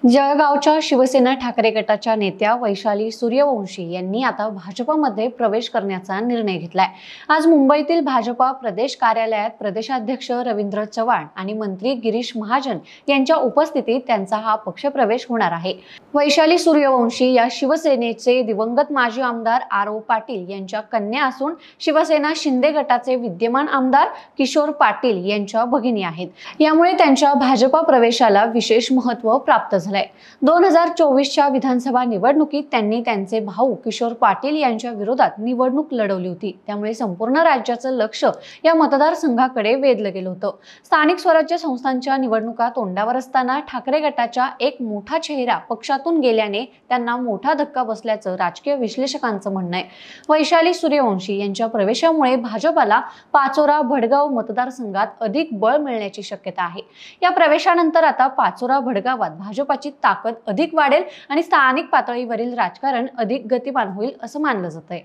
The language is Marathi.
जळगावच्या शिवसेना ठाकरे गटाच्या नेत्या वैशाली सूर्यवंशी यांनी आता भाजपमध्ये प्रवेश करण्याचा निर्णय घेतलाय। आज मुंबईतील भाजपा प्रदेश कार्यालयात प्रदेशाध्यक्ष रवींद्र चव्हाण आणि मंत्री गिरीश महाजन यांच्या उपस्थितीत त्यांचा हा पक्षप्रवेश होणार आहे। वैशाली सूर्यवंशी या शिवसेनेचे दिवंगत माजी आमदार आर.ओ. पाटील यांच्या कन्या असून शिवसेना शिंदे गटाचे विद्यमान आमदार किशोर पाटील यांच्या भगिनी आहेत। यामुळे त्यांच्या भाजपा प्रवेशाला विशेष महत्त्व प्राप्त झाले। 2024च्या विधानसभा निवडणुकीत त्यांनी त्यांचे भाऊ किशोर पाटील यांच्या विरोधात निवडणूक लढवली होती। त्यामुळे संपूर्ण राज्याचं लक्ष या मतदारसंघाकडे वेधलं गेलं होतं। स्थानिक स्वराज्य संस्थांच्या निवडणुका तोंडावर असताना ठाकरे गटाचा एक मोठा चेहरा पक्षातून गेल्याने त्यांना मोठा धक्का बसल्याचं राजकीय विश्लेषकांचं म्हणणं आहे। वैशाली सूर्यवंशी यांच्या प्रवेशामुळे भाजपाला पाचोरा भडगाव मतदारसंघात अधिक बळ मिळण्याची शक्यता आहे। या प्रवेशानंतर आता पाचोरा भडगावात भाजपाची ताकद अधिक वाढेल आणि स्थानिक पातळीवरील राजकारण अधिक गतिमान होईल असं मानलं जातंय।